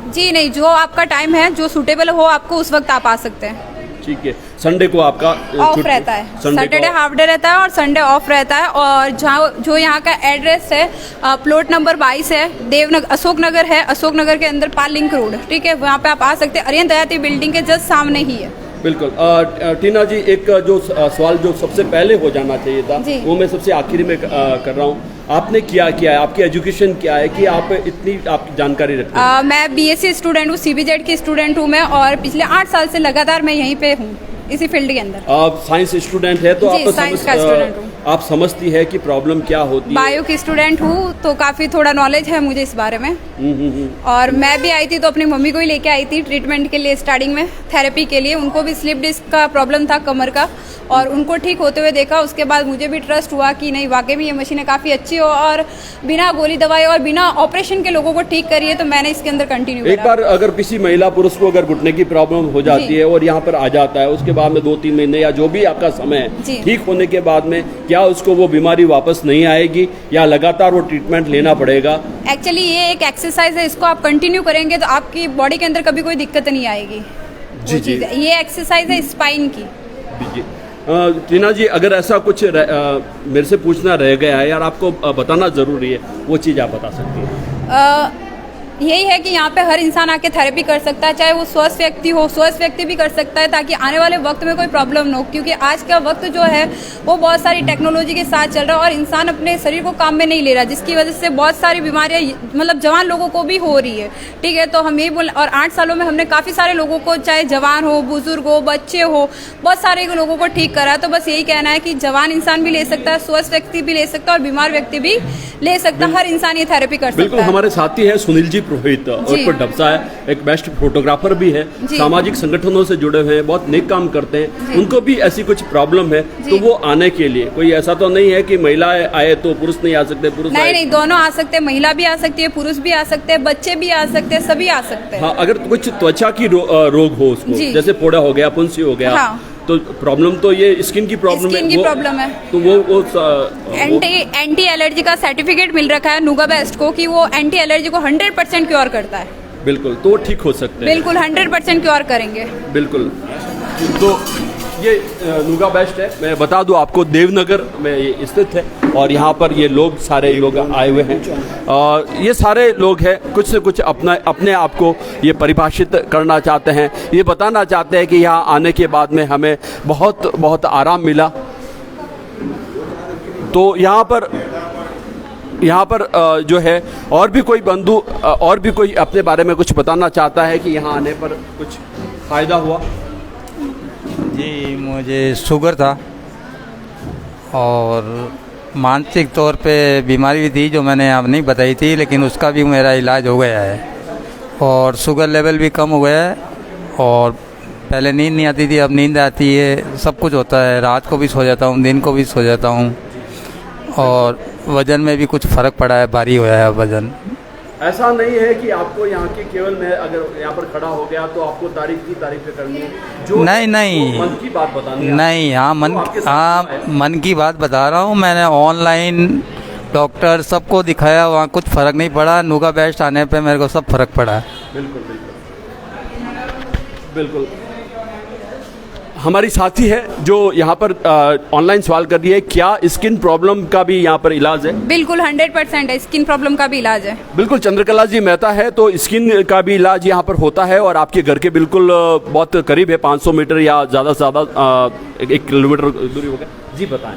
जी नहीं, जो आपका टाइम है, जो सूटेबल हो आपको, उस वक्त आप आ सकते हैं। ठीक है। संडे को आपका ऑफ रहता है, सैटरडे हाफ डे रहता है और संडे ऑफ रहता है। और जहाँ जो यहाँ का एड्रेस है, प्लॉट नंबर 22 है, देवनगर, अशोक नगर है, अशोक नगर के अंदर पाल लिंक रोड, ठीक है, वहाँ पे आप आ सकते हैं। अरियन दयाती बिल्डिंग के जस्ट सामने ही है। बिल्कुल। टीना जी, एक जो सवाल जो सबसे पहले हो जाना चाहिए था वो मैं सबसे आखिरी में कर रहा हूँ। आपने क्या किया है, आपकी एजुकेशन क्या है कि आप इतनी आपकी जानकारी रखते हैं? मैं BSc स्टूडेंट हूँ, CBZ की स्टूडेंट हूँ मैं, और पिछले 8 साल से लगातार मैं यहीं पे हूँ, इसी फील्ड के अंदर। आप साइंस स्टूडेंट है तो आप समझती है कि प्रॉब्लम क्या होती है? बायो की स्टूडेंट हूँ तो काफ़ी थोड़ा नॉलेज है मुझे इस बारे में। और मैं भी आई थी तो अपनी मम्मी को ही लेके आई थी ट्रीटमेंट के लिए, स्टार्टिंग में थेरेपी के लिए। उनको भी स्लिप डिस्क का प्रॉब्लम था, कमर का, और उनको ठीक होते हुए देखा। उसके बाद मुझे भी ट्रस्ट हुआ कि नहीं, वाकई में ये मशीनें काफ़ी अच्छी हो और बिना गोली दवाई और बिना ऑपरेशन के लोगों को ठीक करिए, तो मैंने इसके अंदर कंटिन्यू एक बार अगर किसी महिला पुरुष को अगर घुटने की प्रॉब्लम हो जाती है और यहाँ पर आ जाता है, उसके बाद में 2-3 महीने या जो भी आपका समय है, ठीक होने के बाद में क्या उसको वो बीमारी वापस नहीं आएगी या लगातार वो ट्रीटमेंट लेना पड़ेगा? एक्चुअली ये एक एक्सरसाइज है, इसको आप कंटिन्यू करेंगे तो आपकी बॉडी के अंदर कभी कोई दिक्कत नहीं आएगी। जी जी, ये एक्सरसाइज है स्पाइन की। जी टीना जी, अगर ऐसा कुछ मेरे से पूछना रह गया है यार, आपको बताना ज़रूरी है, वो चीज़ आप बता सकती हैं? यही है कि यहाँ पे हर इंसान आके थेरेपी कर सकता है, चाहे वो स्वस्थ व्यक्ति हो, स्वस्थ व्यक्ति भी कर सकता है, ताकि आने वाले वक्त में कोई प्रॉब्लम न हो। क्योंकि आज का वक्त जो है वो बहुत सारी टेक्नोलॉजी के साथ चल रहा है और इंसान अपने शरीर को काम में नहीं ले रहा, जिसकी वजह से बहुत सारी बीमारियाँ मतलब जवान लोगों को भी हो रही है। ठीक है, तो हम यही बोल, और 8 सालों में हमने काफ़ी सारे लोगों को, चाहे जवान हो, बुजुर्ग हो, बच्चे हो, बहुत सारे लोगों को ठीक करा। तो बस यही कहना है कि जवान इंसान भी ले सकता है, स्वस्थ व्यक्ति भी ले सकता है और बीमार व्यक्ति भी ले सकता है। हर इंसान ये थेरेपी कर सकता है। बिल्कुल, हमारे साथी हैं सुनील जी रोहित और डबसा है, एक बेस्ट फोटोग्राफर भी है, सामाजिक संगठनों से जुड़े हुए हैं, बहुत नेक काम करते हैं, उनको भी ऐसी कुछ प्रॉब्लम है तो वो आने के लिए कोई ऐसा तो नहीं है कि महिलाएं आए तो पुरुष नहीं आ सकते, पुरुष नहीं, दोनों आ सकते हैं, महिला भी आ सकती है, पुरुष भी आ सकते हैं, बच्चे भी आ सकते हैं, सभी आ सकते हैं। हाँ, अगर कुछ त्वचा की रोग हो उसको, जैसे फोड़ा हो गया, फुंसी हो गया, तो प्रॉब्लम तो ये स्किन की प्रॉब्लम है, तो वो एंटी एलर्जी का सर्टिफिकेट मिल रखा है नूगा बेस्ट को कि वो एंटी एलर्जी को 100% क्योर करता है। बिल्कुल, तो वो ठीक हो सकते हैं, बिल्कुल 100% क्योर करेंगे। बिल्कुल। तो ये नूगा बेस्ट है, मैं बता दूं आपको, देवनगर में ये स्थित है और यहाँ पर ये लोग सारे लोग आए हुए हैं और ये सारे लोग हैं कुछ से कुछ अपने आप को ये परिभाषित करना चाहते हैं, ये बताना चाहते हैं कि यहाँ आने के बाद में हमें बहुत बहुत आराम मिला। तो यहाँ पर जो है और भी कोई बंधु और भी कोई अपने बारे में कुछ बताना चाहता है कि यहाँ आने पर कुछ फ़ायदा हुआ? जी, मुझे शुगर था और मानसिक तौर पे बीमारी भी थी जो मैंने अब नहीं बताई थी, लेकिन उसका भी मेरा इलाज हो गया है और शुगर लेवल भी कम हो गया है और पहले नींद नहीं आती थी, अब नींद आती है, सब कुछ होता है, रात को भी सो जाता हूँ, दिन को भी सो जाता हूँ और वज़न में भी कुछ फ़र्क पड़ा है, भारी हुआ है वज़न। ऐसा नहीं है कि आपको यहाँ की केवल मैं अगर यहाँ पर खड़ा हो गया तो आपको तारीफ करनी है, जो नहीं मन की बात बतानी है। नहीं, मन की बात बता रहा हूँ। मैंने ऑनलाइन डॉक्टर सबको दिखाया, वहाँ कुछ फ़र्क नहीं पड़ा, नूगा बेस्ट आने पे मेरे को सब फ़र्क पड़ा है। बिल्कुल। हमारी साथी है जो यहाँ पर ऑनलाइन सवाल कर रही है, क्या स्किन प्रॉब्लम का भी यहाँ पर इलाज है? बिल्कुल 100% है, स्किन प्रॉब्लम का भी इलाज है। बिल्कुल, चंद्रकला जी मेहता है तो स्किन का भी इलाज यहाँ पर होता है और आपके घर के बिल्कुल बहुत करीब है, 500 मीटर या ज़्यादा से ज़्यादा 1 किलोमीटर दूरी होगा। जी बताएं,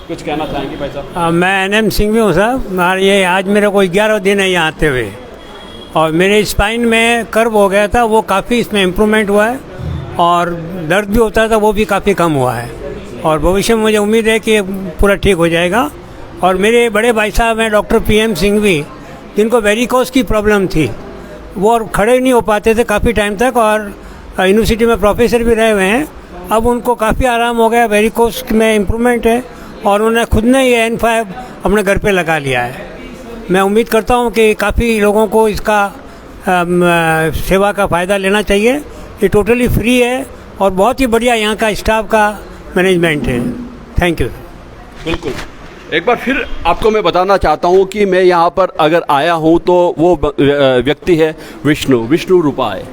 कुछ कहना चाहेंगे भाई साहब? मैं NM सिंह भी हूँ साहब। ये आज मेरा कोई 11 दिन है यहाँ आते हुए और मेरे स्पाइन में कर्व हो गया था, वो काफ़ी इसमें इम्प्रूवमेंट हुआ है और दर्द भी होता था वो भी काफ़ी कम हुआ है और भविष्य में मुझे उम्मीद है कि पूरा ठीक हो जाएगा। और मेरे बड़े भाई साहब हैं डॉक्टर PM सिंघवी, जिनको वेरिकोस की प्रॉब्लम थी, वो और खड़े नहीं हो पाते थे काफ़ी टाइम तक और यूनिवर्सिटी में प्रोफेसर भी रहे हुए हैं। अब उनको काफ़ी आराम हो गया, वेरिकोस में इम्प्रूवमेंट है और उन्होंने खुद ने ये N5 अपने घर पे लगा लिया है। मैं उम्मीद करता हूँ कि काफ़ी लोगों को इसका सेवा का फ़ायदा लेना चाहिए। ये टोटली फ्री है और बहुत ही बढ़िया यहाँ का स्टाफ का मैनेजमेंट है। Thank you. बिल्कुल, एक बार फिर आपको मैं बताना चाहता हूँ कि मैं यहाँ पर अगर आया हूँ तो वो व्यक्ति है विष्णु रूपाय।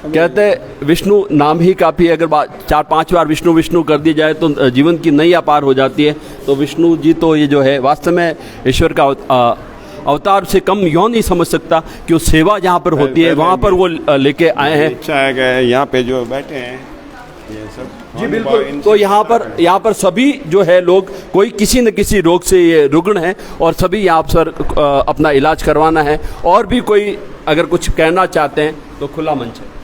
कहते हैं विष्णु नाम ही काफ़ी, अगर 4-5 बार विष्णु कर दी जाए तो जीवन की नई अपार हो जाती है। तो विष्णु जी तो ये जो है वास्तव में ईश्वर का अवतार से कम यूँ नहीं समझ सकता कि वो सेवा जहाँ पर होती है वहाँ पर वो लेके आए हैं। इच्छा है कि यहाँ पे जो बैठे हैं ये सब। जी बिल्कुल, तो यहाँ पर सभी जो है लोग कोई किसी न किसी रोग से ये रुग्ण हैं और सभी यहाँ पर अपना इलाज करवाना है। और भी कोई अगर कुछ कहना चाहते हैं तो खुला मंच है।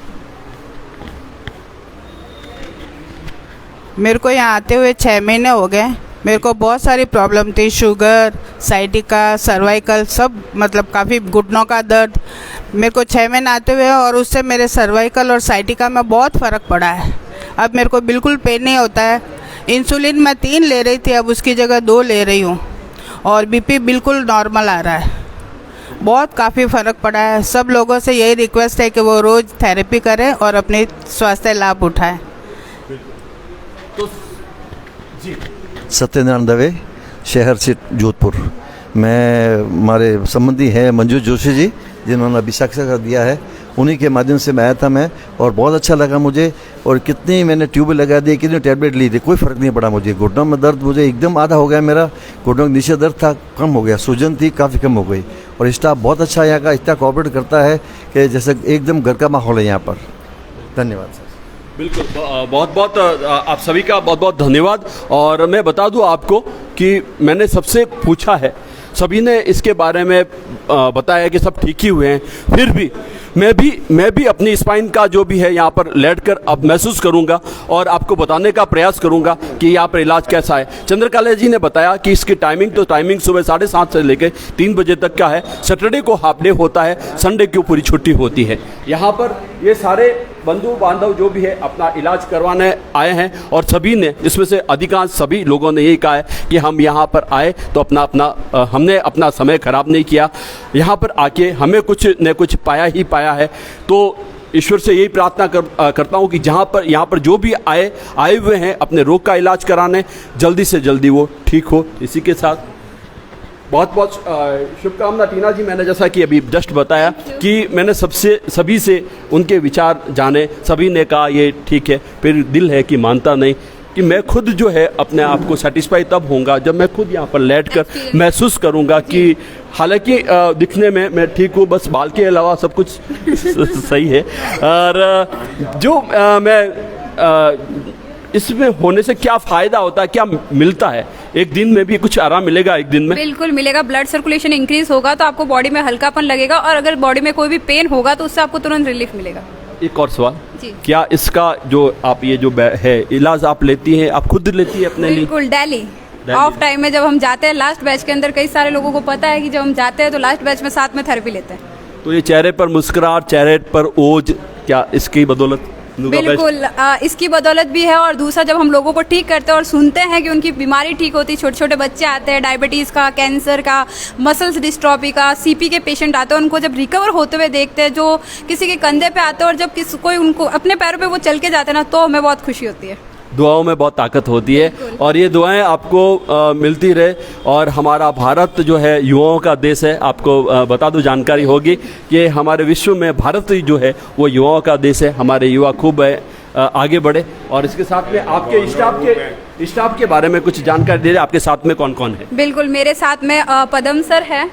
मेरे को यहाँ आते हुए 6 महीने हो गए। मेरे को बहुत सारी प्रॉब्लम थी, शुगर, साइटिका, सर्वाइकल, सब मतलब काफ़ी घुटनों का दर्द। मेरे को 6 महीने आते हुए और उससे मेरे सर्वाइकल और साइटिका में बहुत फ़र्क पड़ा है। अब मेरे को बिल्कुल पेन नहीं होता है। इंसुलिन मैं 3 ले रही थी, अब उसकी जगह 2 ले रही हूँ और BP बिल्कुल नॉर्मल आ रहा है। बहुत काफ़ी फ़र्क पड़ा है। सब लोगों से यही रिक्वेस्ट है कि वो रोज़ थेरेपी करें और अपने स्वास्थ्य लाभ उठाएं। तो जी सत्यनारायण दवे, शहर से जोधपुर। मैं हमारे संबंधी हैं मंजू जोशी जी, जिन्होंने अभी साक्षात्कार दिया है, उन्हीं के माध्यम से मैं आया था मैं, और बहुत अच्छा लगा मुझे। और कितनी मैंने ट्यूब लगा दी, कितनी टैबलेट ली थी, कोई फ़र्क नहीं पड़ा मुझे। घुटनों में दर्द मुझे एकदम आधा हो गया, मेरा घुटनों के नीचे दर्द था कम हो गया, सूजन थी काफ़ी कम हो गई। और स्टाफ बहुत अच्छा यहाँ का, इतना कोऑपरेट करता है कि जैसे एकदम घर का माहौल है यहाँ पर। धन्यवाद सर। बिल्कुल, बहुत बहुत आप सभी का बहुत बहुत धन्यवाद। और मैं बता दूं आपको कि मैंने सबसे पूछा है सभी ने इसके बारे में बताया कि सब ठीक ही हुए हैं। फिर भी मैं भी अपनी स्पाइन का जो भी है यहाँ पर लेटकर अब महसूस करूँगा और आपको बताने का प्रयास करूँगा कि यहाँ पर इलाज कैसा है। चंद्रकाला जी ने बताया कि इसकी टाइमिंग सुबह 7:30 से लेकर 3 बजे तक का है। सैटरडे को हाफ डे होता है, संडे को पूरी छुट्टी होती है। यहाँ पर ये सारे बंधु बांधव जो भी है अपना इलाज करवाने आए हैं और सभी ने, इसमें से अधिकांश सभी लोगों ने यही कहा है कि हम यहाँ पर आए तो हमने अपना समय खराब नहीं किया। यहाँ पर आके हमें कुछ न कुछ पाया ही पाया है। तो ईश्वर से यही प्रार्थना करता हूँ कि यहाँ पर जो भी आए हुए हैं अपने रोग का इलाज कराने, जल्दी से जल्दी वो ठीक हो। इसी के साथ बहुत बहुत शुभकामना। टीना जी, मैंने जैसा कि अभी जस्ट बताया कि मैंने सभी से उनके विचार जाने, सभी ने कहा ये ठीक है। फिर दिल है कि मानता नहीं कि मैं खुद जो है अपने आप को सेटिस्फाई तब होऊंगा जब मैं खुद यहाँ पर लेटकर महसूस करूँगा कि हालांकि दिखने में मैं ठीक हूँ, बस बाल के अलावा सब कुछ सही है। और जो इसमें होने से क्या फ़ायदा होता है, क्या मिलता है? एक दिन में भी कुछ आराम मिलेगा? एक दिन में बिल्कुल मिलेगा। ब्लड सर्कुलेशन इंक्रीज होगा तो आपको बॉडी में हल्कापन लगेगा और अगर बॉडी में कोई भी पेन होगा तो उससे आपको तुरंत रिलीफ मिलेगा। एक और सवाल, क्या इसका जो आप ये जो है इलाज आप लेती हैं, आप खुद लेती हैं अपने लिए? बिल्कुल, डेली ऑफ टाइम में जब हम जाते हैं, लास्ट बैच के अंदर कई सारे लोगों को पता है कि जब हम जाते हैं तो लास्ट बैच में साथ में थेरेपी लेते हैं। तो ये चेहरे पर मुस्कुराहट, चेहरे पर ओज, क्या इसकी बदौलत? बिल्कुल, इसकी बदौलत भी है। और दूसरा, जब हम लोगों को ठीक करते हैं और सुनते हैं कि उनकी बीमारी ठीक होती है, छोटे छोटे बच्चे आते हैं डायबिटीज़ का, कैंसर का, मसल्स डिस्ट्रॉफी का, सीपी के पेशेंट आते हैं, उनको जब रिकवर होते हुए देखते हैं, जो किसी के कंधे पे आते हैं और जब कोई उनको अपने पैरों पे वो चल के जाते हैं ना, तो हमें बहुत खुशी होती है। दुआओं में बहुत ताकत होती है और ये दुआएं आपको मिलती रहे। और हमारा भारत जो है युवाओं का देश है। आपको बता दूं, जानकारी होगी कि हमारे विश्व में भारत ही जो है वो युवाओं का देश है। हमारे युवा खूब आगे बढ़े। और इसके साथ में आपके स्टाफ के बारे में कुछ जानकारी दे रहे, आपके साथ में कौन कौन है? बिल्कुल, मेरे साथ में पदम सर है,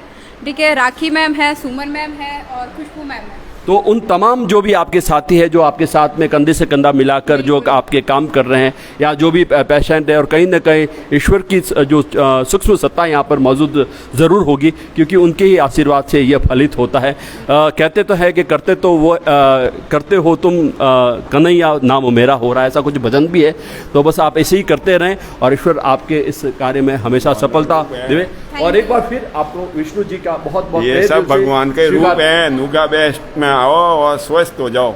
ठीक है, राखी मैम है, सुमन मैम है और खुशबू मैम है। तो उन तमाम जो भी आपके साथी है, जो आपके साथ में कंधे से कंधा मिलाकर जो आपके काम कर रहे हैं, या जो भी पेशेंट है, और कहीं ना कहीं ईश्वर की जो सूक्ष्म सत्ता यहाँ पर मौजूद ज़रूर होगी, क्योंकि उनके ही आशीर्वाद से यह फलित होता है। कहते तो है कि करते हो तुम कन्हैया नाम मेरा हो रहा है, ऐसा कुछ भजन भी है। तो बस आप ऐसे ही करते रहें और ईश्वर आपके इस कार्य में हमेशा सफलता देवे। और एक बार फिर आपको विष्णु जी का बहुत बहुत, ये सब भगवान के रूप है। नुगा बेस्ट में आओ और स्वस्थ हो जाओ।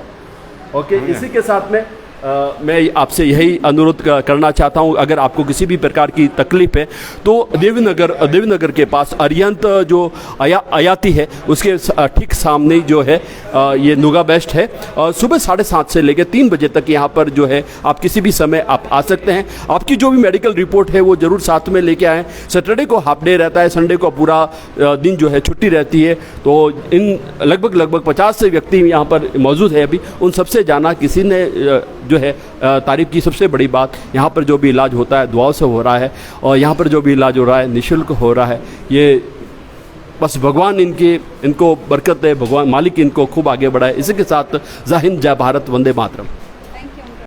ओके, इसी के साथ में मैं आपसे यही अनुरोध करना चाहता हूं, अगर आपको किसी भी प्रकार की तकलीफ है तो देवीनगर के पास अरिहंत जो आयाती है उसके ठीक सामने जो है ये नुगा बेस्ट है। सुबह 7:30 से लेकर 3 बजे तक यहाँ पर जो है आप किसी भी समय आप आ सकते हैं। आपकी जो भी मेडिकल रिपोर्ट है वो ज़रूर साथ में लेके आएँ। सैटरडे को हाफ डे रहता है, संडे को पूरा दिन जो है छुट्टी रहती है। तो इन लगभग 50 से व्यक्ति यहाँ पर मौजूद है अभी, उन सबसे जाना। किसी ने जो है तारीफ की सबसे बड़ी बात, यहाँ पर जो भी इलाज होता है दुआओं से हो रहा है और यहाँ पर जो भी इलाज हो रहा है निःशुल्क हो रहा है। ये बस भगवान इनको बरकत दे, भगवान मालिक इनको खूब आगे बढ़ाए। इसी के साथ जय हिंद, जय भारत, वंदे मातरम।